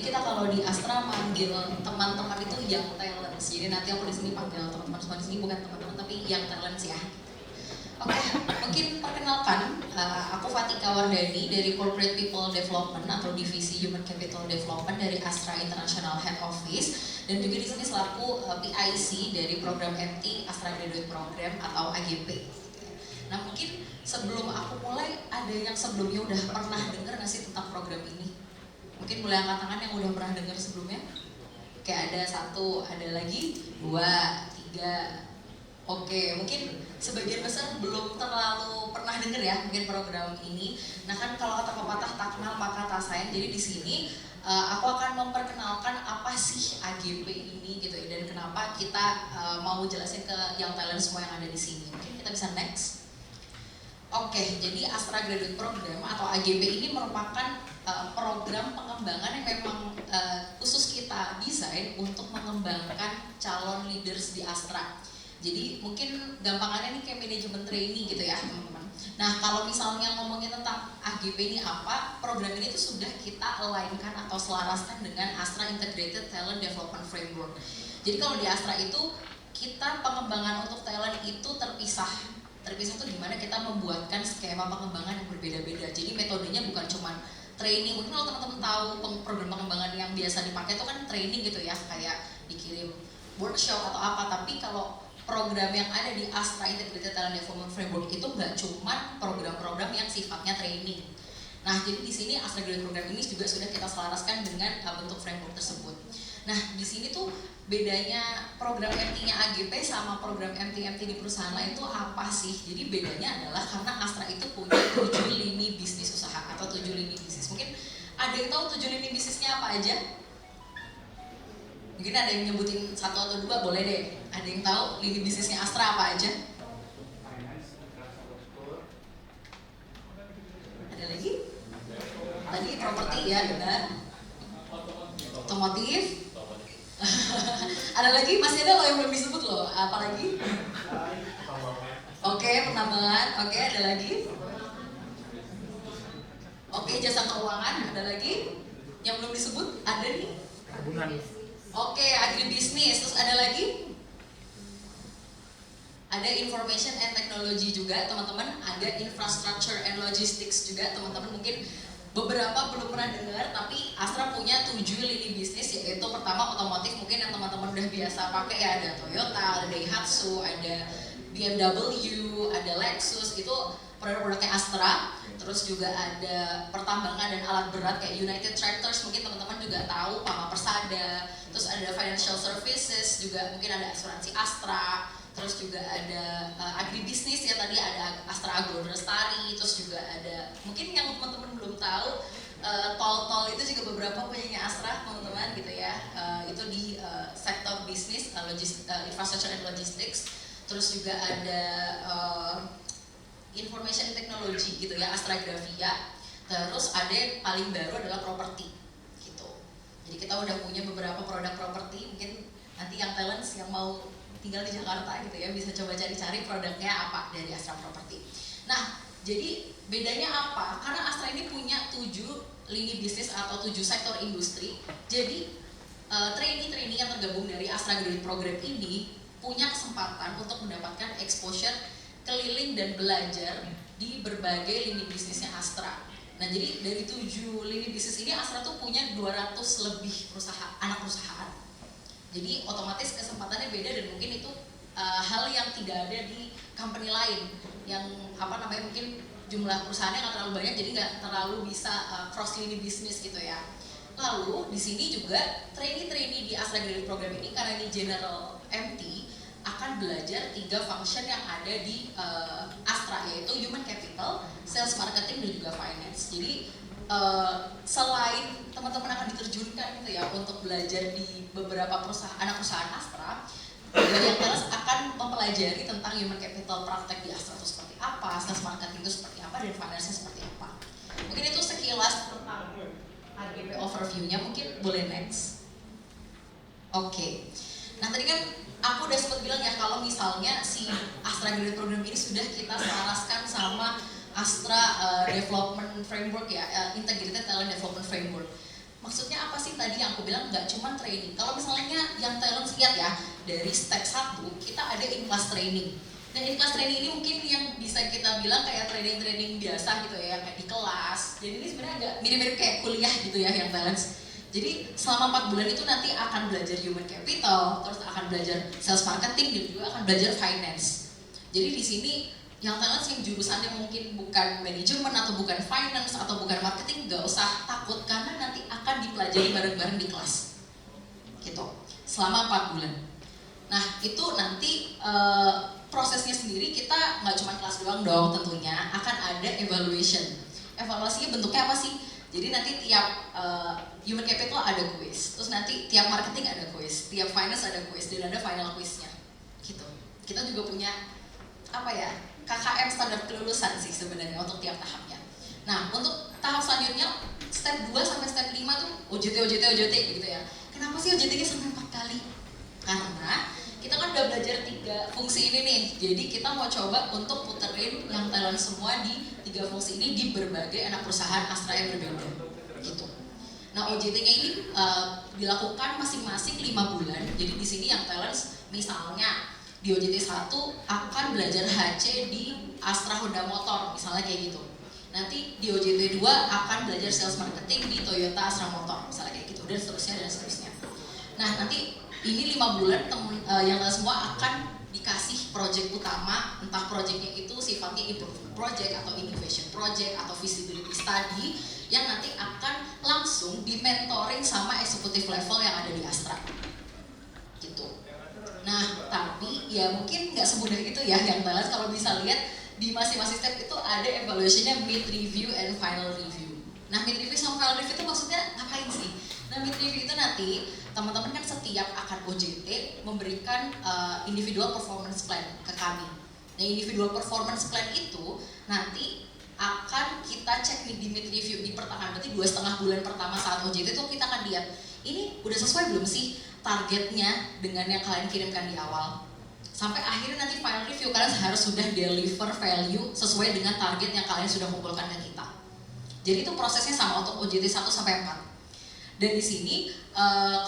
Jadi kita kalau di Astra manggil teman-teman itu young talents. Jadi nanti aku di sini panggil teman-teman semua di sini bukan teman-teman tapi young talents ya. Oke, mungkin perkenalkan, aku Fatika Wardani dari Corporate People Development atau Divisi Human Capital Development dari Astra International Head Office, dan juga di sini selaku PIC dari program MT Astra Graduate Program atau AGP. Nah mungkin sebelum aku mulai, ada yang sebelumnya udah pernah dengar nggak sih tentang program ini? Mungkin boleh angkat tangan yang udah pernah dengar sebelumnya. Kayak ada 1, ada lagi 2, 3. Oke, mungkin sebagian besar belum terlalu pernah dengar ya mungkin program ini. Nah kan kalau kata pepatah tak kenal maka tak sayang. Jadi di sini aku akan memperkenalkan apa sih AGP ini gitu ya, dan kenapa kita mau jelasin ke yang talent semua yang ada di sini. Mungkin kita bisa next. Oke, jadi Astra Graduate Program atau AGP ini merupakan program pengembangan yang memang khusus kita desain untuk mengembangkan calon leaders di Astra. Jadi mungkin gampangannya nih kayak manajemen trainee gitu ya teman-teman. Nah kalau misalnya ngomongin tentang AGP ini apa, program ini tuh sudah kita alignkan atau selaraskan dengan Astra Integrated Talent Development Framework. Jadi kalau di Astra itu kita pengembangan untuk talent itu terpisah. Terpisah tuh gimana kita membuatkan skema pengembangan yang berbeda-beda. Jadi metodenya bukan cuma training. Mungkin kalau teman-teman tahu program pengembangan yang biasa dipakai itu kan training gitu ya, kayak dikirim workshop atau apa. Tapi kalau program yang ada di Astra Integrated Talent Development Framework itu nggak cuma program-program yang sifatnya training. Nah, jadi di sini Astra Graduate Program ini juga sudah kita selaraskan dengan bentuk framework tersebut. Nah, di sini tuh bedanya program MT-nya AGP sama program MT-MT di perusahaan lain itu apa sih? Jadi bedanya adalah karena Astra itu punya 7 lini bisnis usaha atau 7 lini bisnis. Mungkin ada yang tahu 7 lini bisnisnya apa aja? Mungkin ada yang nyebutin 1 atau 2, boleh deh. Ada yang tahu lini bisnisnya Astra apa aja? Ada lagi? Tadi properti ya, benar. Otomotif. Ada lagi? Masih ada loh yang belum disebut loh. Apa lagi? Oke, penambangan. Oke, ada lagi? Oke, jasa keuangan. Ada lagi? Yang belum disebut? Ada nih? Oke, agribisnis. Terus ada lagi? Ada information and technology juga, teman-teman. Ada infrastructure and logistics juga, teman-teman. Mungkin beberapa belum pernah dengar, tapi Astra punya 7 lini bisnis, yaitu pertama otomotif, mungkin yang teman-teman udah biasa pakai ya, ada Toyota, ada Daihatsu, ada BMW, ada Lexus, itu produk-produknya Astra. Terus juga ada pertambangan dan alat berat kayak United Tractors, mungkin teman-teman juga tahu, Pama Persada. Terus ada financial services, juga mungkin ada asuransi Astra. Terus juga ada agribisnis ya, tadi ada Astra Agro Lestari. Terus juga ada, mungkin yang teman-teman belum tahu, tol-tol itu juga beberapa punyanya Astra, teman-teman gitu ya. Itu di sektor bisnis, infrastructure and logistics. Terus juga ada information technology gitu ya, Astra Gravia. Terus ada yang paling baru adalah properti gitu. Jadi kita udah punya beberapa produk properti, mungkin nanti yang talents yang mau tinggal di Jakarta gitu ya bisa coba cari-cari produknya apa dari Astra Property. Nah, jadi bedanya apa? Karena Astra ini punya 7 lini bisnis atau 7 sektor industri. Jadi trainee-trainee yang tergabung dari Astra Graduate Program ini punya kesempatan untuk mendapatkan exposure keliling dan belajar di berbagai lini bisnisnya Astra. Nah, jadi dari 7 lini bisnis ini Astra tuh punya 200 lebih anak perusahaan. Jadi otomatis kesempatannya beda, dan mungkin itu hal yang tidak ada di company lain yang mungkin jumlah perusahaannya nggak terlalu banyak, jadi nggak terlalu bisa cross lini bisnis gitu ya. Lalu di sini juga trainee-trainee di Astra Graduate Program ini, karena ini general MT, akan belajar 3 function yang ada di Astra, yaitu human capital, sales, marketing, dan juga finance. Jadi selain teman-teman akan diterjunkan gitu ya untuk belajar di beberapa anak perusahaan Astra, yang terus akan mempelajari tentang human capital praktek di Astra itu seperti apa, sales marketing itu seperti apa, dan finance-nya seperti apa. Mungkin itu sekilas tentang AGP overview-nya, mungkin boleh next. Oke. Nah tadi kan aku udah sempat bilang ya kalau misalnya si Astra Graduate Program ini sudah kita selaraskan sama Astra Development Framework ya, Integrated Talent Development Framework. Maksudnya apa sih tadi yang aku bilang nggak cuma training. Kalau misalnya yang talent lihat ya, dari step 1 kita ada in-class training. Dan in-class training ini mungkin yang bisa kita bilang kayak training-training biasa gitu ya, kayak di kelas. Jadi ini sebenarnya agak mirip-mirip kayak kuliah gitu ya yang talent. Jadi selama 4 bulan itu nanti akan belajar human capital, terus akan belajar sales marketing, dan juga akan belajar finance. Jadi di sini yang talent yang jurusannya mungkin bukan manajemen atau bukan finance atau bukan marketing, nggak usah takut karena nanti akan dipelajari bareng-bareng di kelas gitu selama 4 bulan. Nah itu nanti prosesnya sendiri kita nggak cuma kelas doang dong, tentunya akan ada evaluation. Evaluasinya bentuknya apa sih? Jadi nanti tiap human capital ada quiz, terus nanti tiap marketing ada quiz, tiap finance ada quiz, dan ada final quiznya gitu. Kita juga punya apa ya, KKM standar kelulusan sih sebenarnya untuk tiap tahapnya. Nah, untuk tahap selanjutnya step 2 sampai step 5 tuh OJT gitu ya. Kenapa sih OJT-nya sampai 4 kali? Karena kita kan udah belajar 3 fungsi ini nih. Jadi kita mau coba untuk puterin yang talent semua di 3 fungsi ini di berbagai anak perusahaan Astra yang berbeda gitu. Nah, OJT-nya ini dilakukan masing-masing 5 bulan. Jadi di sini yang talent misalnya di OJT 1 akan belajar HC di Astra Honda Motor, misalnya kayak gitu. Nanti di OJT 2 akan belajar sales marketing di Toyota Astra Motor, misalnya kayak gitu, dan seterusnya. Nah, nanti ini 5 bulan yang semua akan dikasih project utama, entah projectnya itu sifatnya improvement project atau innovation project atau feasibility study yang nanti akan langsung di mentoring sama eksekutif level yang ada di Astra gitu. Nah, tapi ya mungkin nggak semudah itu ya yang talent. Kalau bisa lihat di masing-masing step itu ada evaluationnya mid review and final review. Nah, mid review sama final review itu maksudnya ngapain sih? Nah, mid review itu nanti teman-teman kan setiap akan OJT memberikan individual performance plan ke kami. Nah, individual performance plan itu nanti akan kita cek di mid review di pertengahan, berarti 2,5 bulan pertama saat OJT itu kita akan lihat ini udah sesuai belum sih targetnya dengan yang kalian kirimkan di awal. Sampai akhirnya nanti final review kalian harus sudah deliver value sesuai dengan target yang kalian sudah kumpulkan ke kita. Jadi itu prosesnya sama untuk OJT 1 sampai 4. Dan di sini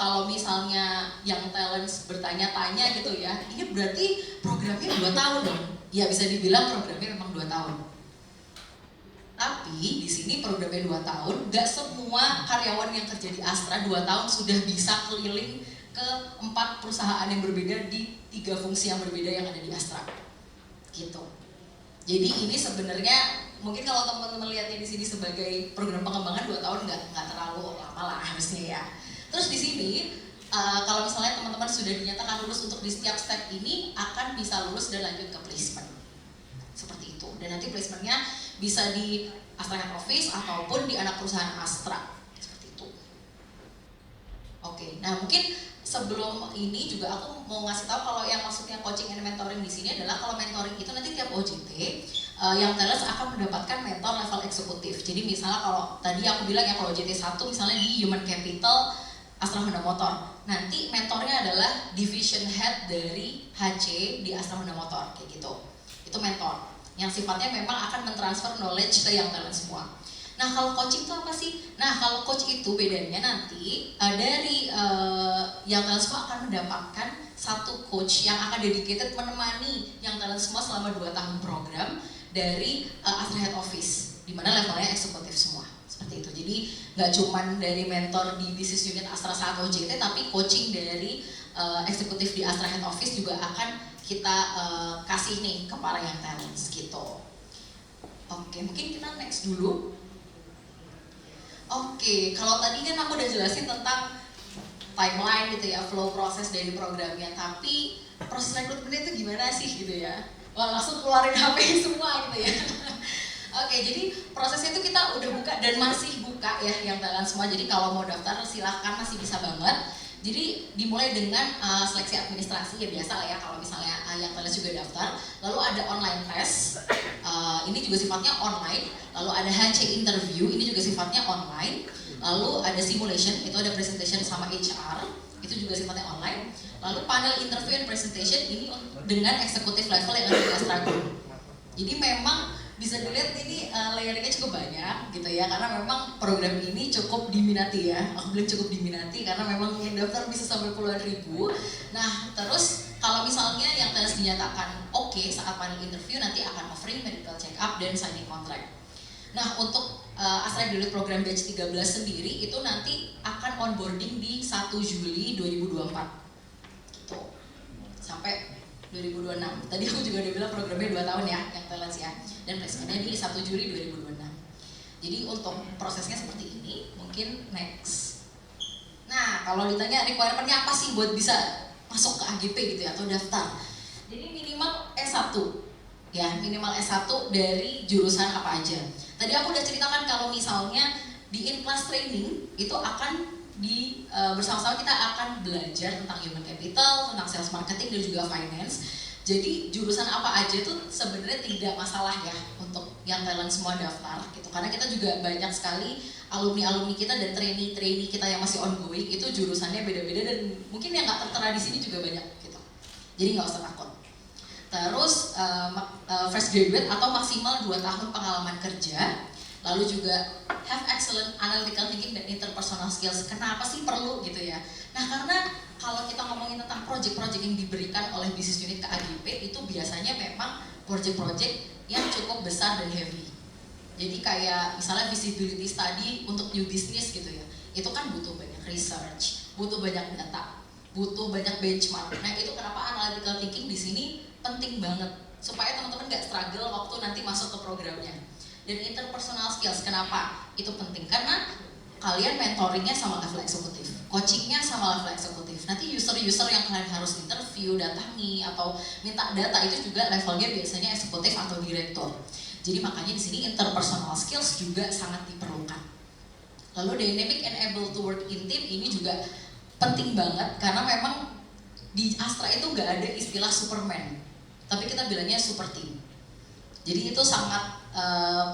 kalau misalnya yang talent bertanya-tanya gitu ya, ini berarti programnya 2 tahun dong. Ya bisa dibilang programnya memang 2 tahun. Tapi di sini programnya 2 tahun, gak semua karyawan yang kerja di Astra 2 tahun sudah bisa keliling ke 4 perusahaan yang berbeda di 3 fungsi yang berbeda yang ada di Astra gitu. Jadi ini sebenarnya mungkin kalau teman-teman lihatnya di sini sebagai program pengembangan 2 tahun nggak terlalu lama lah harusnya ya. Terus di sini kalau misalnya teman-teman sudah dinyatakan lulus untuk di setiap step ini akan bisa lulus dan lanjut ke placement seperti itu. Dan nanti placementnya bisa di Astra Head Office ataupun di anak perusahaan Astra seperti itu. Oke, nah mungkin sebelum ini juga aku mau ngasih tahu kalau yang maksudnya coaching and mentoring di sini adalah kalau mentoring itu nanti tiap OJT yang talent akan mendapatkan mentor level eksekutif. Jadi misalnya kalau tadi aku bilang ya kalau OJT 1 misalnya di human capital Astra Honda Motor, nanti mentornya adalah division head dari HC di Astra Honda Motor kayak gitu. Itu mentor yang sifatnya memang akan mentransfer knowledge ke yang talent semua. Nah kalau coaching itu apa sih? Nah kalau coach itu bedanya nanti dari yang talent semua akan mendapatkan satu coach yang akan dedicated menemani yang talent semua selama 2 tahun program dari Astra Head Office, di mana levelnya eksekutif semua seperti itu. Jadi nggak cuman dari mentor di business unit Astra saat OJT, tapi coaching dari eksekutif di Astra Head Office juga akan kita kasih nih ke para yang talent gitu. Oke, mungkin kita next dulu. Oke, kalau tadi kan aku udah jelasin tentang timeline gitu ya, flow proses dari programnya, tapi proses rekrutmennya itu gimana sih gitu ya? Wah, langsung keluarin HP semua gitu ya. Oke, jadi prosesnya itu kita udah buka dan masih buka ya yang talent semua. Jadi kalau mau daftar silahkan, masih bisa banget. Jadi dimulai dengan seleksi administrasi ya biasa lah ya kalau misalnya yang talent juga daftar. Lalu ada online test, ini juga sifatnya online. Lalu ada HC interview, ini juga sifatnya online. Lalu ada simulation, itu ada presentation sama HR, itu juga sifatnya online. Lalu panel interview and presentation ini dengan eksekutif level yang ada di Astra Group. Jadi memang bisa dilihat ini layernya cukup banyak gitu ya, karena memang program ini cukup diminati ya. Aku bilang cukup diminati karena memang yang daftar bisa sampai puluhan ribu. Nah terus kalau misalnya yang telah dinyatakan oke saat panel interview, nanti akan offering medical check up dan signing contract. Nah untuk Astra Graduate Program Batch 13 sendiri itu nanti akan onboarding di 1 Juli 2024 gitu sampai 2026. Tadi aku juga udah bilang programnya 2 tahun ya yang talents ya, dan placementnya di 1 Juli 2026. Jadi untuk prosesnya seperti ini. Mungkin next. Nah kalau ditanya requirement-nya apa sih buat bisa masuk ke AGP gitu ya atau daftar, jadi minimal S1 ya, minimal S1 dari jurusan apa aja. Tadi aku udah ceritakan kalau misalnya di in-class training itu akan bersama-sama kita akan belajar tentang human capital, tentang sales marketing dan juga finance. Jadi jurusan apa aja tuh sebenarnya tidak masalah ya untuk yang talent semua daftar gitu. Karena kita juga banyak sekali alumni-alumni kita dan trainee kita yang masih ongoing itu jurusannya beda-beda dan mungkin yang nggak tertera di sini juga banyak gitu. Jadi nggak usah takut. Terus fresh graduate atau maksimal 2 tahun pengalaman kerja. Lalu juga have excellent analytical thinking dan interpersonal skills. Kenapa sih perlu gitu ya? Nah karena kalau kita ngomongin tentang project-project yang diberikan oleh business unit ke AGP itu biasanya memang project-project yang cukup besar dan heavy. Jadi kayak misalnya visibility study untuk new business gitu ya. Itu kan butuh banyak research, butuh banyak data, butuh banyak benchmark. Nah itu kenapa analytical thinking di sini penting banget supaya teman-teman nggak struggle waktu nanti masuk ke programnya. Dan interpersonal skills, kenapa itu penting? Karena kalian mentoringnya sama level eksekutif, coachingnya sama level eksekutif. Nanti user-user yang kalian harus interview, datangi atau minta data itu juga levelnya biasanya eksekutif atau direktur. Jadi makanya di sini interpersonal skills juga sangat diperlukan. Lalu dynamic and able to work in team ini juga penting banget karena memang di Astra itu nggak ada istilah Superman, tapi kita bilangnya super team. Jadi itu sangat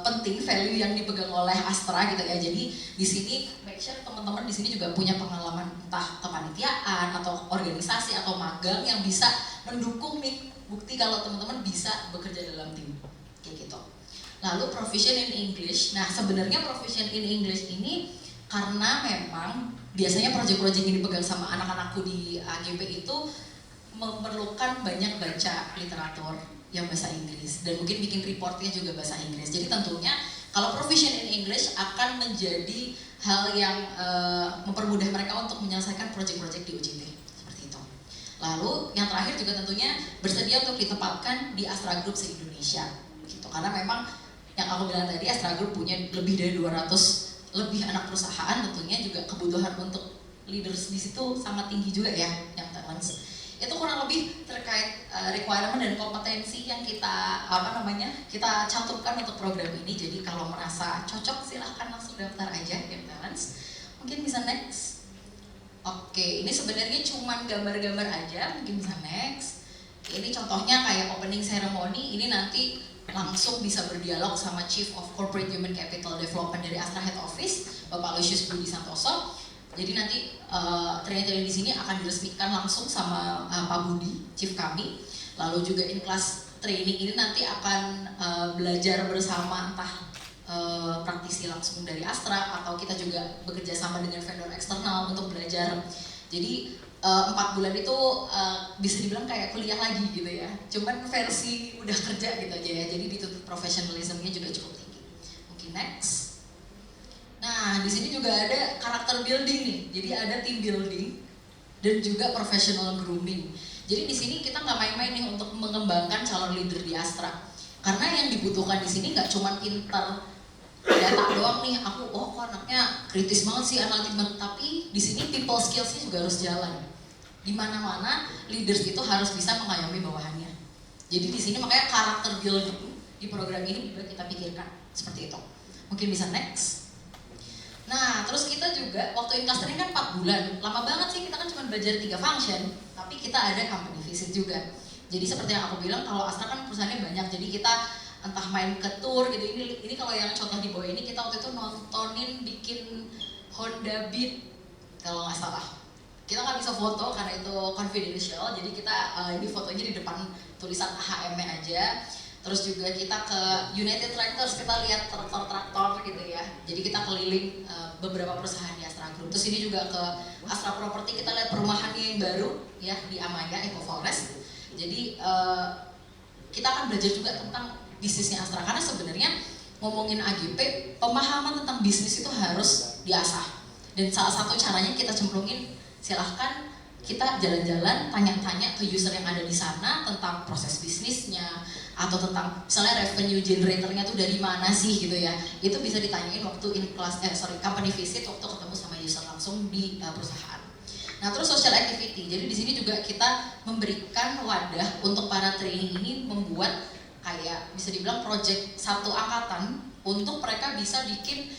penting value yang dipegang oleh Astra gitu ya. Jadi di sini make sure teman-teman di sini juga punya pengalaman entah kepanitiaan atau organisasi atau magang yang bisa mendukung nih bukti kalau teman-teman bisa bekerja dalam tim kayak gitu. Lalu proficient in English. Nah sebenarnya proficient in English ini karena memang biasanya proyek-proyek yang dipegang sama anak-anakku di AGP itu memerlukan banyak baca literatur yang bahasa Inggris dan mungkin bikin reportnya juga bahasa Inggris. Jadi tentunya kalau proficient in English akan menjadi hal yang mempermudah mereka untuk menyelesaikan proyek-proyek di UJT seperti itu. Lalu yang terakhir juga tentunya bersedia untuk ditempatkan di Astra Group se-Indonesia gitu. Karena memang yang aku bilang tadi Astra Group punya lebih dari 200 lebih anak perusahaan, tentunya juga kebutuhan untuk leaders di situ sangat tinggi juga ya yang talents. Itu kurang lebih terkait requirement dan kompetensi yang kita kita cantumkan untuk program ini. Jadi kalau merasa cocok silahkan langsung daftar aja yang talents. Mungkin bisa next. Oke, ini sebenarnya cuma gambar-gambar aja, mungkin bisa next. Ini contohnya kayak opening ceremony, ini nanti langsung bisa berdialog sama Chief of Corporate Human Capital Development dari Astra Head Office, Bapak Lucius Budi Santoso. Jadi nanti trainer di sini akan diresmikan langsung sama Pak Budi, Chief kami. Lalu juga in class training ini nanti akan belajar bersama entah praktisi langsung dari Astra atau kita juga bekerja sama dengan vendor eksternal untuk belajar. Jadi 4 bulan itu bisa dibilang kayak kuliah lagi gitu ya. Cuman versi udah kerja gitu aja ya. Jadi dituntut professionalismnya juga cukup tinggi. Mungkin next. Nah, di sini juga ada karakter building nih. Jadi ada team building dan juga professional grooming. Jadi di sini kita nggak main-main nih untuk mengembangkan calon leader di Astra. Karena yang dibutuhkan di sini nggak cuma pinter data doang nih. Aku kok anaknya kritis banget sih, analitik banget. Tapi di sini people skills-nya juga harus jalan. Di mana-mana leaders itu harus bisa mengayomi bawahannya. Jadi di sini makanya karakter building di program ini juga kita pikirkan seperti itu. Mungkin bisa next. Nah, terus kita juga waktu in-class training kan 4 bulan. Lama banget sih, kita kan cuma belajar 3 function, tapi kita ada company visit juga. Jadi seperti yang aku bilang, kalau Astra kan perusahaannya banyak, jadi kita entah main ke tour gitu. Ini kalau yang contoh di bawah ini kita waktu itu nontonin bikin Honda Beat kalau nggak salah. Kita nggak bisa foto karena itu confidential, jadi kita ini fotonya di depan tulisan HM-nya aja. Terus juga kita ke United Tractors, kita lihat traktor-traktor gitu ya. Jadi kita keliling beberapa perusahaan di Astra Group. Terus ini juga ke Astra Property, kita lihat perumahannya yang baru ya di Amaya, Eco Forest. Jadi kita akan belajar juga tentang bisnisnya Astra, karena sebenarnya ngomongin AGP, pemahaman tentang bisnis itu harus diasah. Dan salah satu caranya kita cemplungin, silahkan kita jalan-jalan, tanya-tanya ke user yang ada di sana tentang proses bisnisnya, atau tentang misalnya revenue generatornya tuh dari mana sih gitu ya. Itu bisa ditanyain waktu company visit, waktu ketemu sama user langsung di perusahaan. Nah terus social activity, jadi di sini juga kita memberikan wadah untuk para trainee ini membuat kayak bisa dibilang project satu angkatan untuk mereka bisa bikin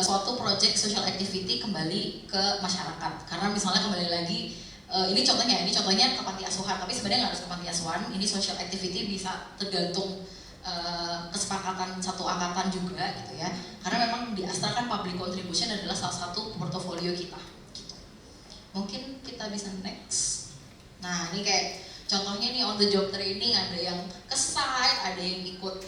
suatu project social activity kembali ke masyarakat. Karena misalnya kembali lagi, ini contohnya ke panti asuhan, tapi sebenarnya nggak harus ke panti asuhan. Ini social activity bisa tergantung kesepakatan satu angkatan juga gitu ya. Karena memang di Astra kan public contribution adalah salah satu portofolio kita. Gitu. Mungkin kita bisa next. Nah ini kayak contohnya nih on the job training, ada yang ke site, ada yang ikut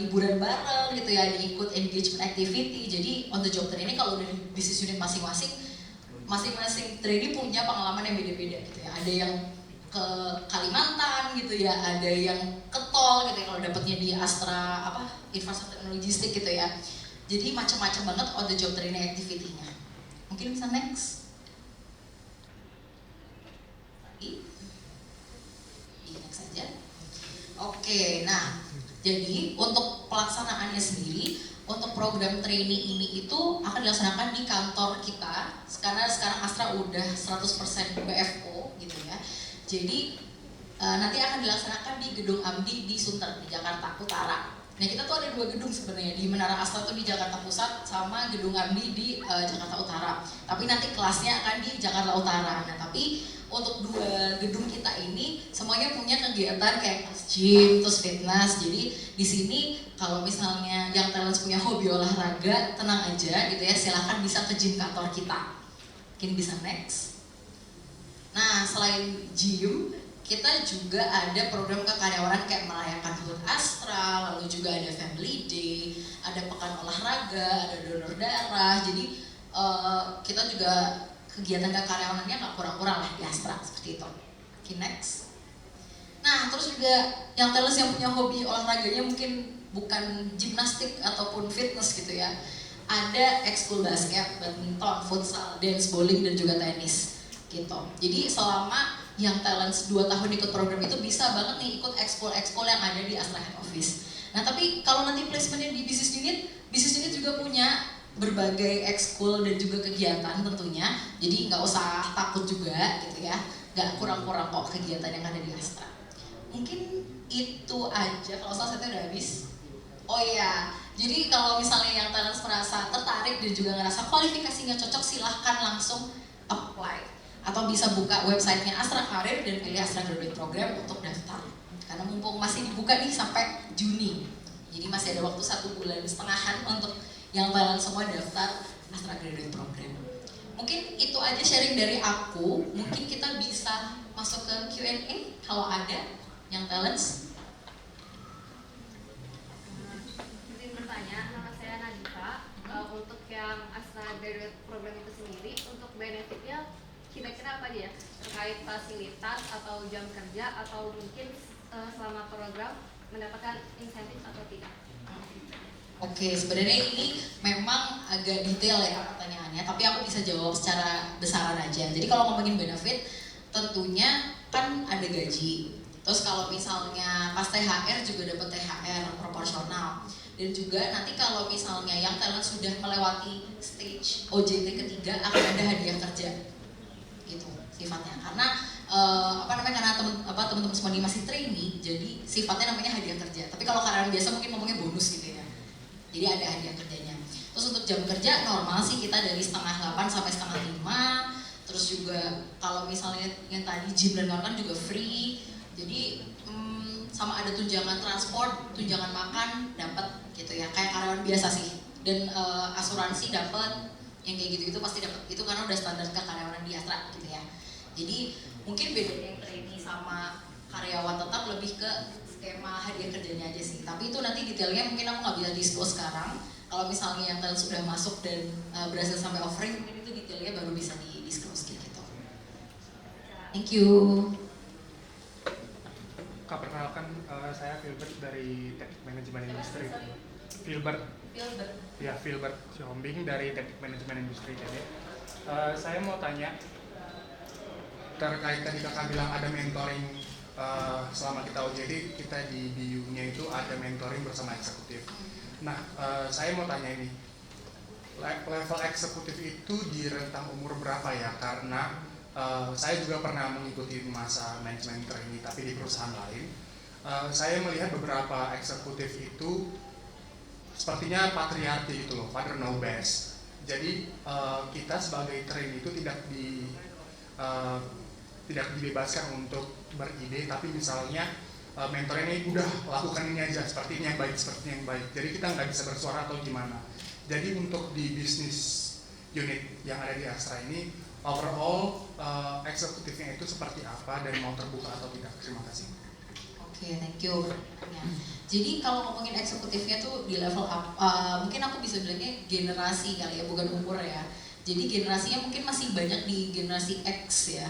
liburan bareng gitu ya, ada yang ikut engagement activity. Jadi on the job training kalau dari business unit masing-masing trainee punya pengalaman yang beda-beda gitu ya. Ada yang ke Kalimantan gitu ya, ada yang ke tol gitu ya kalau dapatnya di Astra infrastruktur dan logistik gitu ya. Jadi macam-macam banget on the job training activity-nya. Mungkin bisa next. Next saja. Oke, nah jadi untuk pelaksanaannya sendiri, untuk program trainee ini itu akan dilaksanakan di kantor kita, karena sekarang Astra udah 100% BFO gitu ya. Jadi nanti akan dilaksanakan di Gedung Amdi di Sunter, di Jakarta Utara. Nah kita tuh ada 2 gedung sebenarnya, di Menara Astra tuh di Jakarta Pusat, sama Gedung Amdi di Jakarta Utara. Tapi nanti kelasnya akan di Jakarta Utara. Nah tapi untuk 2 gedung kita ini semuanya punya kegiatan kayak gym, terus fitness. Jadi di sini kalau misalnya yang talent punya hobi olahraga, tenang aja gitu ya, silahkan bisa ke gym kantor kita. Mungkin bisa next. Nah selain gym, kita juga ada program kekaryawanan kayak merayakan HUT Astra, lalu juga ada Family Day, ada pekan olahraga, ada donor darah. Jadi kita juga kegiatan kekaryawanannya nggak kurang-kurang lah di Astra seperti itu. Okay, next. Nah terus juga yang talent yang punya hobi olahraganya mungkin bukan gimnastik ataupun fitness gitu ya. Ada ekskul basket, badminton, futsal, dance, bowling, dan juga tenis gitu. Jadi selama yang talent 2 tahun ikut program itu bisa banget nih ikut ekskul-ekskul yang ada di Astra Head Office. Nah tapi kalau nanti placementnya di business unit juga punya berbagai ekskul dan juga kegiatan tentunya. Jadi nggak usah takut juga gitu ya, nggak kurang-kurang kok kegiatan yang ada di Astra. Mungkin itu aja, kalau salah satunya udah habis. Oh iya, jadi kalau misalnya yang talent merasa tertarik dan juga ngerasa kualifikasinya cocok, silahkan langsung apply. Atau bisa buka websitenya Astra Karir dan pilih Astra Graduate Program untuk daftar. Karena mumpung masih dibuka nih sampai Juni. Jadi masih ada waktu 1,5 bulan untuk yang talent semua daftar Astra Graduate Program. Mungkin itu aja sharing dari aku. Mungkin kita bisa masuk ke Q&A kalau ada yang talents. Izin bertanya, nama saya Nadita. Untuk yang Astra Graduate Program itu sendiri, untuk benefitnya kira-kira apa aja ya? Terkait fasilitas atau jam kerja, atau mungkin selama program mendapatkan insentif atau tidak? Oke, sebenarnya ini memang agak detail ya pertanyaannya, tapi aku bisa jawab secara besaran aja. Jadi kalau ngomongin benefit, tentunya kan ada gaji. Terus kalau misalnya pas THR juga dapat THR proporsional. Dan juga nanti kalau misalnya yang talent sudah melewati stage OJT ketiga akan ada hadiah kerja. Gitu sifatnya. Karena karena teman-teman semua ini masih trainee, jadi sifatnya namanya hadiah kerja. Tapi kalau karyawan biasa mungkin ngomongnya bonus gitu ya. Jadi ada hadiah kerjanya. Terus untuk jam kerja normal sih kita dari 7:30 sampai 4:30. Terus juga kalau misalnya yang tadi gym dan makan juga free. Jadi sama ada tunjangan transport, tunjangan makan dapat gitu ya. Kayak karyawan biasa sih. Dan asuransi dapat, yang kayak gitu itu pasti dapat. Itu karena udah standar kekaryawanan di Astra gitu ya. Jadi mungkin bedanya yang trainee sama karyawan tetap lebih ke skema hadiah kerjanya aja sih. Tapi itu nanti detailnya mungkin aku nggak bisa disclose sekarang. Kalau misalnya yang talent sudah masuk dan berhasil sampai offering, mungkin itu detailnya baru bisa di disclose kayak gitu. Thank you. Kak, perkenalkan, saya Filbert dari Teknik Manajemen Industri. Filbert. Ya, Filbert Sihombing dari Teknik Manajemen Industri. Jadi, saya mau tanya terkait tadi kakak bilang ada mentoring selama kita OJT, kita di BU-nya itu ada mentoring bersama eksekutif. Nah, saya mau tanya ini, level eksekutif itu di rentang umur berapa ya? Karena saya juga pernah mengikuti masa manajemen trainee tapi di perusahaan lain. Saya melihat beberapa eksekutif itu sepertinya patriarki gitu loh, father know best. Jadi kita sebagai trainee itu tidak dibebaskan untuk beride, tapi misalnya mentor ini udah lakukan ini aja, seperti ini yang baik, seperti ini yang baik. Jadi kita nggak bisa bersuara atau gimana. Jadi untuk di bisnis unit yang ada di Astra ini, overall eksekutifnya itu seperti apa dan mau terbuka atau tidak? Terima kasih. Oke, thank you. Ya. Jadi kalau ngomongin eksekutifnya tuh di level up, mungkin aku bisa bilangnya generasi kali ya, bukan umur ya. Jadi generasinya mungkin masih banyak di generasi X ya.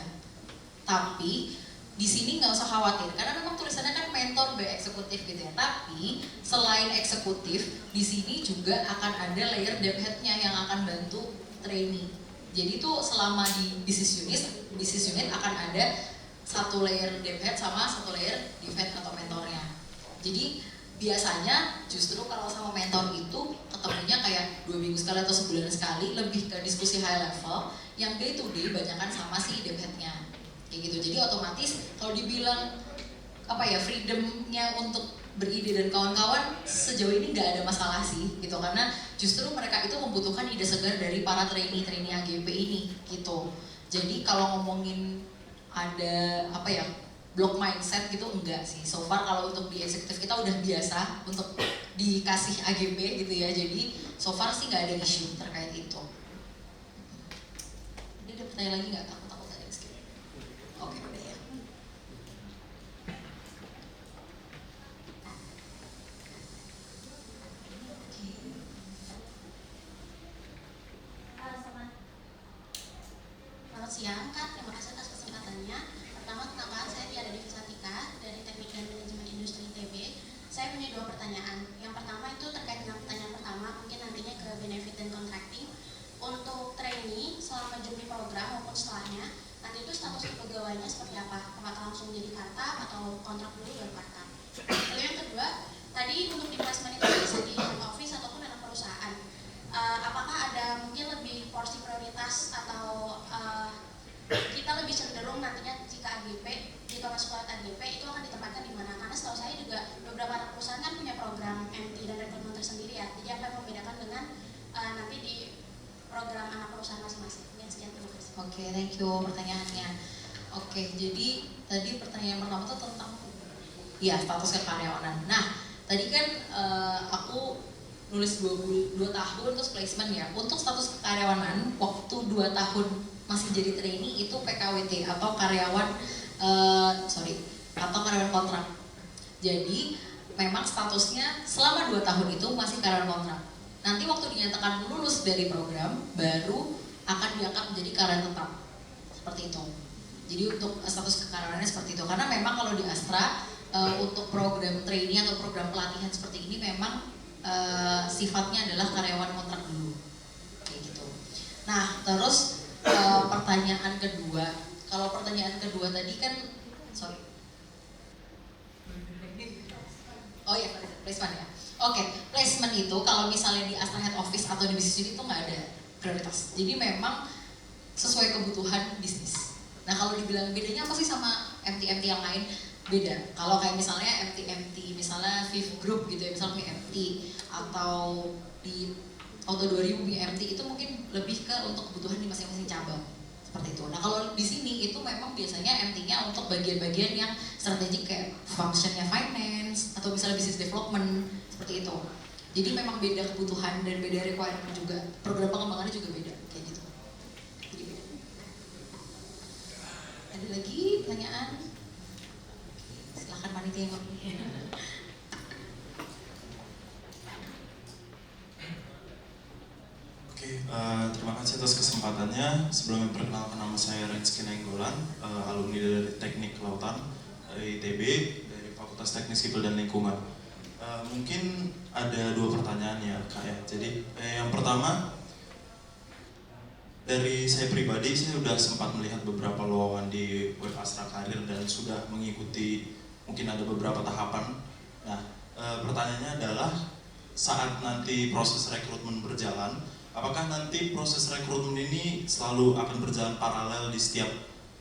Tapi di sini nggak usah khawatir karena memang tulisannya kan mentor by eksekutif gitu ya. Tapi selain eksekutif, di sini juga akan ada layer dev head-nya yang akan bantu trainee. Jadi tuh selama di business unit akan ada satu layer dev head sama satu layer dev head atau mentornya. Jadi biasanya justru kalau sama mentor itu ketemunya kayak 2 minggu sekali atau sebulan sekali, lebih ke diskusi high level. Yang day to day banyakan sama si dev head-nya. Kayak gitu. Jadi otomatis kalau dibilang apa ya, freedomnya untuk beride dan kawan-kawan sejauh ini nggak ada masalah sih gitu, karena justru mereka itu membutuhkan ide segar dari para trainee AGP ini gitu. Jadi kalau ngomongin ada apa ya, block mindset gitu enggak sih. So far kalau untuk di eksekutif kita udah biasa untuk dikasih AGP gitu ya. Jadi so far sih nggak ada isu terkait itu. Ini ada pertanyaan lagi nggak? Takut ada skip. Oke, udah ya. Selamat siang Kak, terima kasih atas kesempatannya. Pertama, kenalkan saya Tiara Devi Satika dari Teknik dan Manajemen Industri ITB. Saya punya 2 pertanyaan. Yang pertama itu terkait dengan pertanyaan pertama, mungkin nantinya ke benefit dan contracting. Untuk trainee selama journey program maupun setelahnya, nanti itu status kepegawaiannya seperti apa? Apakah langsung jadi karta atau kontrak dulu baru karta? Lalu yang kedua, tadi untuk di placement itu bisa di head office ataupun anak perusahaan. Apakah ada mungkin lebih porsi prioritas atau kita lebih cenderung nantinya jika masuk lewat AGP itu akan ditempatkan di mana? Karena setahu saya juga beberapa anak perusahaan kan punya program MT dan rekrutmen tersendiri ya. Jadi apa yang membedakan dengan nanti di program anak perusahaan masing-masing? Sekian, terima kasih. Oke, thank you pertanyaannya. Oke, jadi tadi pertanyaan pertama itu tentang ya status kekaryawanan. Nah, tadi kan aku nulis 2 tahun terus placement ya. Untuk status kekaryawanan waktu 2 tahun masih jadi trainee itu PKWT atau karyawan karyawan kontrak. Jadi memang statusnya selama 2 tahun itu masih karyawan kontrak. Nanti waktu dinyatakan lulus dari program baru akan diangkat menjadi karyawan tetap. Seperti itu. Jadi untuk status kekaryawanannya seperti itu. Karena memang kalau di Astra untuk program training atau program pelatihan seperti ini memang sifatnya adalah karyawan kontrak dulu, kayak gitu. Nah, terus pertanyaan kedua, kalau pertanyaan kedua tadi kan, oh ya, placement ya. Oke, placement itu kalau misalnya di Astra Head Office atau di bisnis unit itu nggak ada prioritas. Jadi memang sesuai kebutuhan bisnis. Nah, kalau dibilang bedanya apa sih sama MT-MT yang lain? Beda. Kalau kayak misalnya MT misalnya Viv Group gitu ya, misalnya MT atau di Auto 2000 MT itu mungkin lebih ke untuk kebutuhan di masing-masing cabang seperti itu. Nah, kalau di sini itu memang biasanya MT-nya untuk bagian-bagian yang strategik kayak functionnya finance atau misalnya business development seperti itu. Jadi memang beda kebutuhan dan beda requirement juga. Program pengembangannya juga beda kayak gitu. Jadi beda. Ada lagi pertanyaan? Silahkan panitia yang kasih atas kesempatannya. Sebelumnya perkenalkan, nama saya Renzky Nainggolan, alumni dari Teknik Kelautan ITB dari Fakultas Teknik Sipil dan Lingkungan. Mungkin ada 2 pertanyaan ya Kak ya. Jadi yang pertama, dari saya pribadi, saya sudah sempat melihat beberapa lowongan di web Astra Karir dan sudah mengikuti mungkin ada beberapa tahapan. Nah, pertanyaannya adalah saat nanti proses rekrutmen berjalan, apakah nanti proses rekrutmen ini selalu akan berjalan paralel di setiap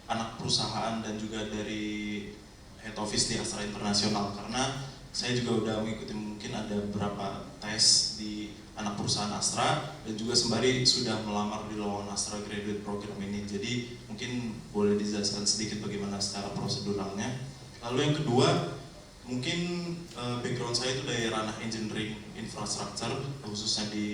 anak perusahaan dan juga dari head office di Astra Internasional? Karena saya juga udah mengikuti, mungkin ada beberapa tes di anak perusahaan Astra dan juga sembari sudah melamar di lowongan Astra Graduate Program ini. Jadi mungkin boleh dijelaskan sedikit bagaimana secara proseduralnya. Lalu yang kedua, mungkin background saya itu dari ranah engineering infrastructure, khususnya di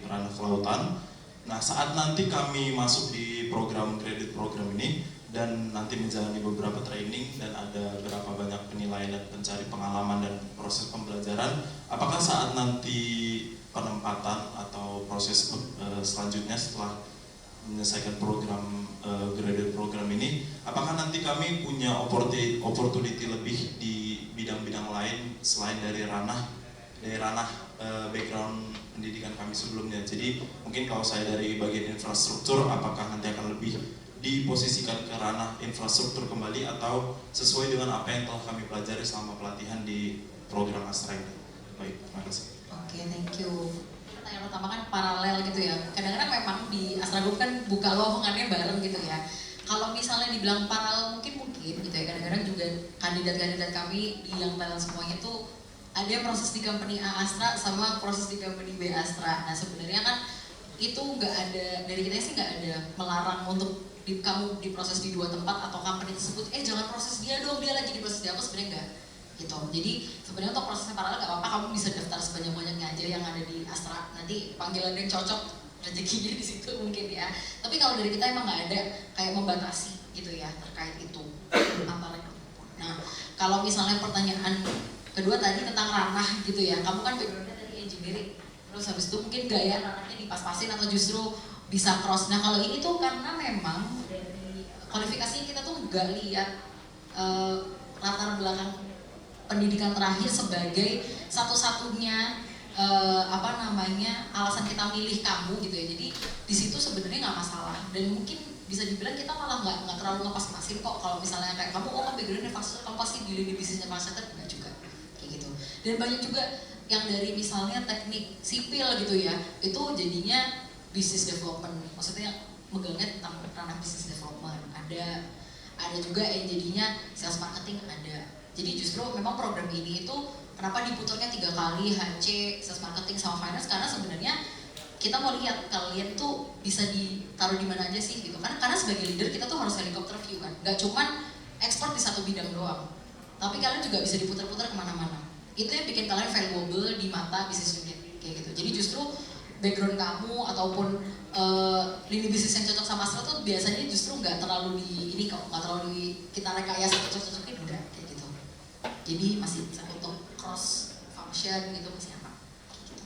ranah kelautan. Nah, saat nanti kami masuk di program graduate program ini dan nanti menjalani beberapa training dan ada berapa banyak penilaian dan pencari pengalaman dan proses pembelajaran, apakah saat nanti penempatan atau proses selanjutnya setelah menyelesaikan program graduate program ini, apakah nanti kami punya opportunity lebih di bidang-bidang lain selain dari ranah background pendidikan kami sebelumnya? Jadi mungkin kalau saya dari bagian infrastruktur, apakah nanti akan lebih diposisikan ke ranah infrastruktur kembali atau sesuai dengan apa yang telah kami pelajari selama pelatihan di program Astra ini? Baik, terima kasih. Oke, thank you. Pertanyaan pertama kan paralel gitu ya. Kadang-kadang memang di Astra Group kan buka lowongannya bareng gitu ya. Kalau misalnya dibilang paralel mungkin gitu ya. Kadang-kadang juga kandidat-kandidat kami di yang talent semuanya tuh ada yang proses di company A Astra sama proses di company B Astra. Nah sebenarnya kan itu nggak ada, dari kita sih nggak ada melarang untuk kamu diproses di 2 tempat atau company tersebut. Jangan proses dia dong, dia lagi diproses di aku, sebenarnya nggak gitu. Jadi sebenarnya untuk prosesnya paralel nggak apa-apa, kamu bisa daftar sebanyak-banyaknya aja yang ada di Astra. Nanti panggilan yang cocok rezekinya di situ mungkin ya. Tapi kalau dari kita emang nggak ada kayak membatasi gitu ya terkait itu apa rekrutmen. Nah kalau misalnya pertanyaan kedua tadi tentang ranah gitu ya, kamu kan backgroundnya tadi engineering, terus habis itu mungkin gaya ranahnya dipas-pasin atau justru bisa cross. Nah kalau ini tuh karena memang dari kualifikasi kita tuh nggak lihat latar belakang pendidikan terakhir sebagai satu-satunya alasan kita milih kamu gitu ya. Jadi di situ sebenarnya nggak masalah dan mungkin bisa dibilang kita malah nggak terlalu ngepas-pasin kok. Kalau misalnya kayak kamu kan backgroundnya fasilitas, kamu pasti di lini bisnisnya fasilitas, enggak juga kayak gitu. Dan banyak juga yang dari misalnya teknik sipil gitu ya, itu jadinya business development, maksudnya megangnya tentang ranah business development. Ada juga yang jadinya sales marketing ada. Jadi justru memang program ini itu kenapa diputarnya 3 kali HC, sales marketing sama finance, karena sebenarnya kita mau lihat kalian tuh bisa ditaruh di mana aja sih gitu kan. Karena sebagai leader kita tuh harus helicopter view kan, nggak cuman expert di satu bidang doang, tapi kalian juga bisa diputar-putar kemana-mana. Itu yang bikin kalian valuable di mata bisnis unit kayak gitu. Jadi justru background kamu ataupun lini bisnis yang cocok sama Astra tuh biasanya justru nggak terlalu nggak terlalu kita rekayasa cocok-cocokin, enggak kayak gitu. Jadi masih bisa untuk cross function gitu masih apa gitu.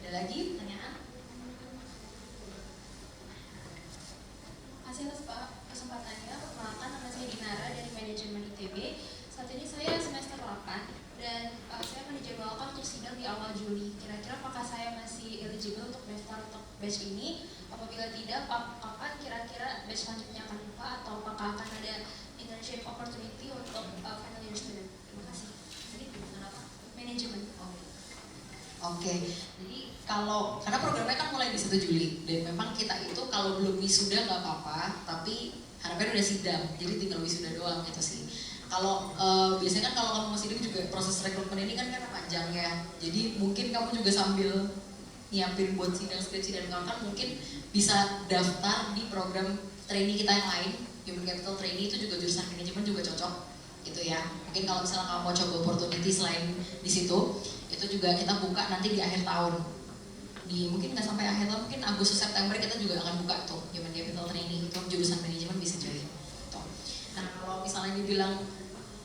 Ada lagi pertanyaan? Terima kasih atas Pak kesempatannya. Perkenalkan, nama saya Dinara dari Manajemen ITB. Saat ini saya semester 8 dan saya akan dijadwalkan untuk sidang di awal Juli. Kira-kira apakah saya masih eligible untuk daftar untuk batch ini? Apabila tidak, kapan kira-kira batch selanjutnya akan buka atau apakah akan ada internship opportunity untuk final year student? Terima kasih. Jadi dengan apa? Manajemen. Oke. Jadi karena programnya kan mulai di 1 Juli dan memang kita itu kalau belum wisuda nggak apa-apa, tapi harapannya udah sidang, jadi tinggal wisuda doang gitu sih. Kalau biasanya kan kalau kamu masih sidang juga proses rekrutmen ini kan karena panjang ya, jadi mungkin kamu juga sambil nyiapin buat sidang skripsi dan kawan-kawan mungkin bisa daftar di program trainee kita yang lain, Human Capital Trainee, itu juga jurusan manajemen juga cocok gitu ya. Mungkin kalau misalnya kamu mau coba opportunity selain di situ, itu juga kita buka nanti di akhir tahun. Mungkin nggak sampai akhir tahun, mungkin Agustus September kita juga akan buka tuh Human Capital Training, itu jurusan manajemen bisa join. Tuh. Nah kalau misalnya dibilang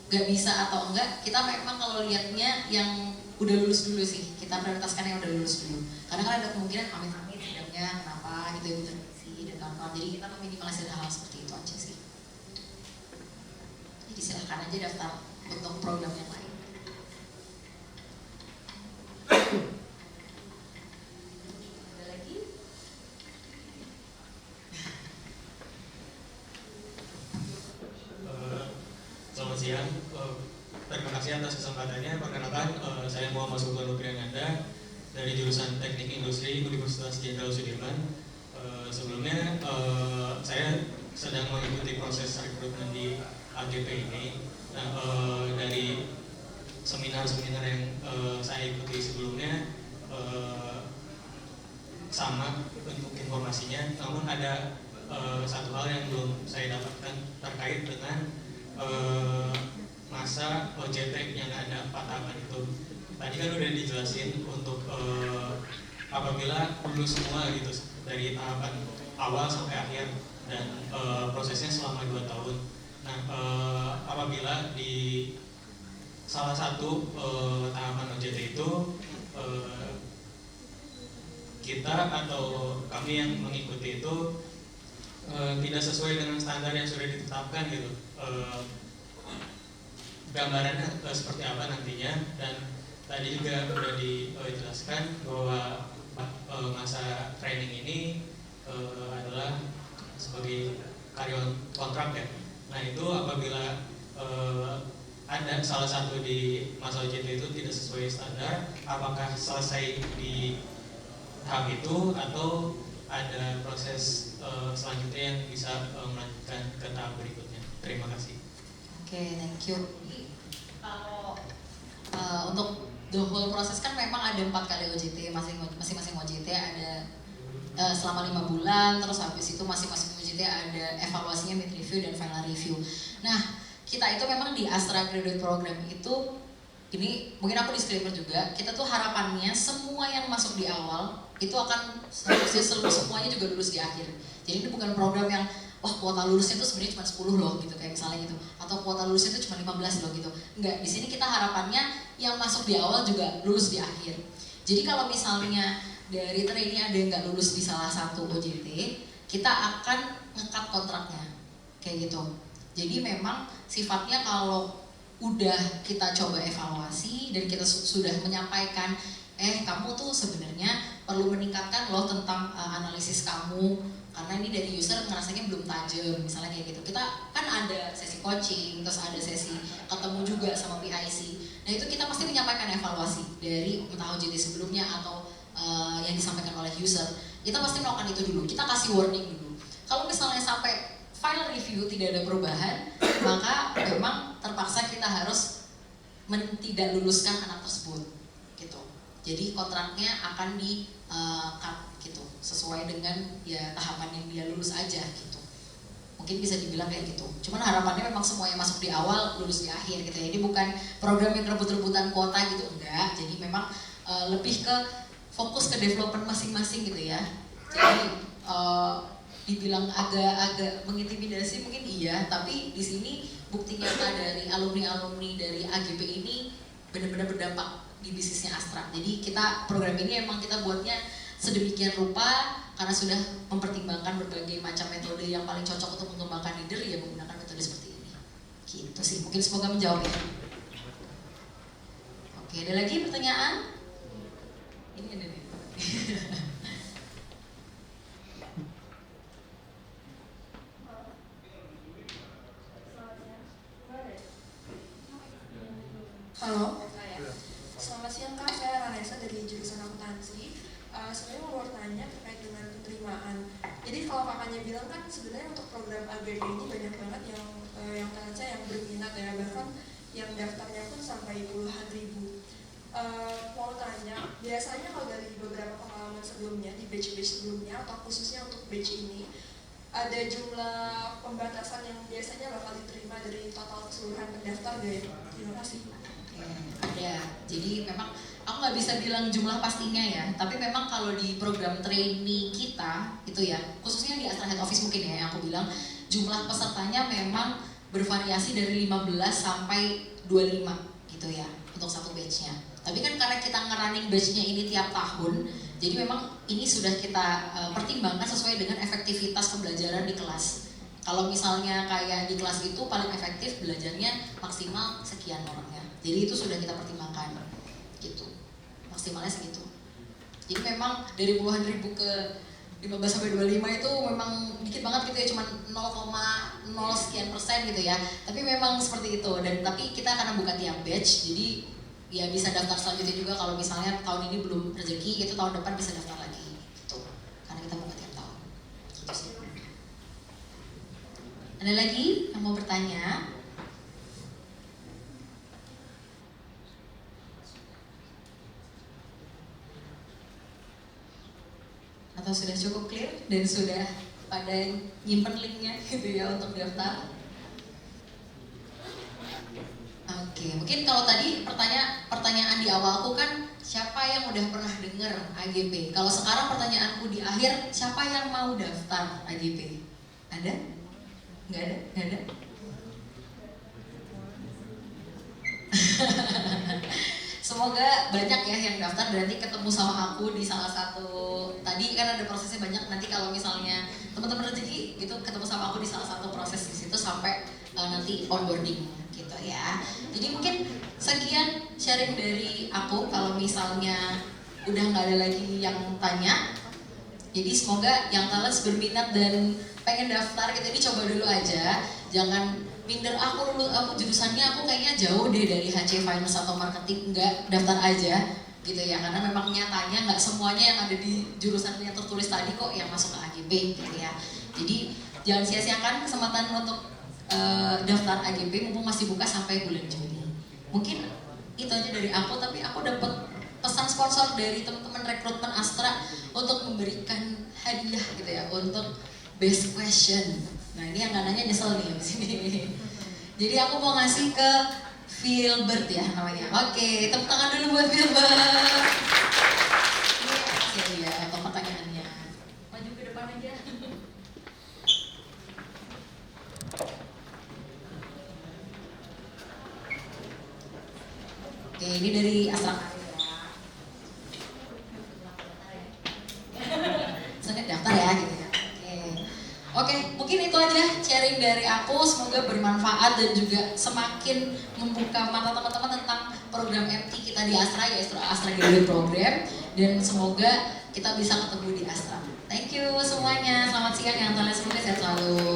nggak bisa atau enggak, kita memang kalau lihatnya yang udah lulus dulu sih, kita prioritaskan yang udah lulus dulu. Karena kan ada kemungkinan amit-amit sidangnya programnya kenapa gitu ya intervensi dan kawan-kawan. Jadi kita meminimalisir hal seperti itu aja sih. Jadi silahkan aja daftar untuk program yang lain. Ada lagi? Selamat siang, terima kasih atas kesempatannya. Perkenalkan, saya Muhammad Sultan Nugriananda dari jurusan Teknik Industri Universitas Jenderal Sudirman. Sebelumnya saya sedang mengikuti proses rekrutmen di AGP ini. Nah, dari seminar-seminar yang saya ikuti sebelumnya sama bentuk informasinya, namun ada satu hal yang belum saya dapatkan terkait dengan masa OJT yang ada 4 tahapan itu. Tadi kan udah dijelasin untuk apabila lulus semua gitu dari tahapan awal sampai akhir dan prosesnya selama 2 tahun. Nah, apabila di salah satu tahapan OJT itu kita atau kami yang mengikuti itu tidak sesuai dengan standar yang sudah ditetapkan gitu. Gambarannya seperti apa nantinya, dan tadi juga sudah dijelaskan bahwa masa training ini adalah sebagai karyawan kontrak ya. Nah itu apabila ada salah satu di masa OJT itu tidak sesuai standar, apakah selesai di tahap itu atau ada proses selanjutnya yang bisa melanjutkan ke tahap berikutnya? Terima kasih. Oke, thank you. Kalau untuk the whole proses kan memang ada 4 kali OJT, masing-masing OJT ada selama 5 bulan, terus habis itu masing-masing OJT ada evaluasinya, mid review dan final review. Nah, kita itu memang di Astra Graduate Program itu, ini mungkin aku disclaimer juga, kita tuh harapannya semua yang masuk di awal itu akan semuanya juga lulus di akhir. Jadi ini bukan program yang wah kuota lulusnya itu sebenarnya cuma 10 loh gitu kayak misalnya gitu, atau kuota lulusnya itu cuma 15 loh gitu. Enggak, di sini kita harapannya yang masuk di awal juga lulus di akhir. Jadi kalau misalnya dari trainee ada yang nggak lulus di salah satu OJT, kita akan ngekat kontraknya kayak gitu. Jadi memang sifatnya kalau udah kita coba evaluasi dan kita sudah menyampaikan kamu tuh sebenarnya perlu meningkatkan loh tentang analisis kamu, karena ini dari user ngerasanya belum tajam misalnya kayak gitu. Kita kan ada sesi coaching, terus ada sesi ketemu juga sama PIC. Nah itu kita pasti menyampaikan evaluasi dari entah OJT sebelumnya atau yang disampaikan oleh user. Kita pasti melakukan itu dulu, kita kasih warning dulu. Kalau misalnya sampai final review tidak ada perubahan, maka memang terpaksa kita harus tidak luluskan anak tersebut gitu. Jadi kontraknya akan di cut gitu, sesuai dengan ya tahapan yang dia lulus aja gitu. Mungkin bisa dibilang kayak gitu. Cuman harapannya memang semuanya masuk di awal, lulus di akhir gitu ya. Ini bukan program yang rebut-rebutan kuota gitu, enggak. Jadi memang lebih ke fokus ke development masing-masing gitu ya. Jadi dibilang agak mengintimidasi mungkin iya, tapi di sini bukti nyata dari alumni-alumni dari AGP ini benar-benar berdampak di bisnisnya Astra. Jadi kita program ini emang kita buatnya sedemikian rupa karena sudah mempertimbangkan berbagai macam metode yang paling cocok untuk mengembangkan leader, ya menggunakan metode seperti ini. Gitu sih, mungkin semoga menjawab ya. Oke, ada lagi pertanyaan? Ini ada nih. Halo, selamat siang Kak, saya Ranesa dari jurusan akuntansi. Sebenarnya mau bertanya terkait dengan penerimaan. Jadi kalau kakaknya bilang kan sebenarnya untuk program AGP ini banyak banget yang ternyata yang berminat ya, bahkan yang daftarnya pun sampai puluhan ribu. Mau tanya, biasanya kalau dari beberapa pengalaman sebelumnya di batch-batch sebelumnya atau khususnya untuk batch ini, ada jumlah pembatasan yang biasanya bakal diterima dari total keseluruhan pendaftar gak ya? Terima kasih. Ada, jadi memang aku nggak bisa bilang jumlah pastinya ya, tapi memang kalau di program trainee kita itu ya, khususnya di Astra Head Office mungkin ya, yang aku bilang jumlah pesertanya memang bervariasi dari 15 sampai 25 gitu ya untuk satu batchnya. Tapi kan karena kita ngerunning batchnya ini tiap tahun, Jadi memang ini sudah kita pertimbangkan sesuai dengan efektivitas pembelajaran di kelas. Kalau misalnya kayak di kelas itu paling efektif belajarnya maksimal sekian orangnya. Jadi itu sudah kita pertimbangkan gitu. Maksimalnya segitu. Jadi memang dari puluhan ribu ke 15 sampai 25 itu memang dikit banget gitu ya, cuma 0,0 sekian persen gitu ya. Tapi memang seperti itu, dan tapi kita akan membuka tiap batch, jadi ya bisa daftar selanjutnya juga kalau misalnya tahun ini belum rezeki, itu tahun depan bisa daftar lagi gitu. Karena kita buka tiap tahun. Gitu sih. Ada lagi yang mau bertanya? Atau sudah cukup clear dan sudah pada nyimpen linknya gitu ya untuk daftar? Oke, mungkin kalau tadi pertanyaan di awalku kan siapa yang udah pernah dengar AGP? Kalau sekarang pertanyaanku di akhir, siapa yang mau daftar AGP? Ada? Nggak ada? Nggak ada? Semoga banyak ya yang daftar dan nanti ketemu sama aku di salah satu, tadi kan ada prosesnya banyak, nanti kalau misalnya teman-teman rezeki gitu ketemu sama aku di salah satu proses di situ sampai nanti onboarding gitu ya. Jadi mungkin sekian sharing dari aku, kalau misalnya udah nggak ada lagi yang tanya. Jadi semoga yang talents berminat dan pengen daftar gitu, ini coba dulu aja, jangan minder aku jurusannya aku kayaknya jauh deh dari HC Finance atau Marketing, enggak, daftar aja gitu ya, karena memang nyatanya nggak semuanya yang ada di jurusan yang tertulis tadi kok yang masuk ke AGP gitu ya. Jadi jangan sia-siakan kesempatan untuk daftar AGP mumpung masih buka sampai bulan Juni. Mungkin itu aja dari aku, tapi aku dapat pesan sponsor dari teman-teman rekrutmen Astra untuk memberikan hadiah gitu ya untuk best question. Nah ini yang nggak nanya nyesel nih di sini. Jadi aku mau ngasih ke Filbert ya namanya. Oke, tepuk tangan dulu buat Filbert. Ini kasih dia atau pertanyaannya. Maju ke depan aja. Oke, ini dari Astra. Sengaja daftar ya gitu ya. Oke, mungkin itu aja sharing dari aku. Semoga bermanfaat dan juga semakin membuka mata teman-teman tentang program MT kita di Astra, yaitu Astra Graduate Program. Dan semoga kita bisa ketemu di Astra. Thank you semuanya. Selamat siang yang talent, semoga sehat selalu.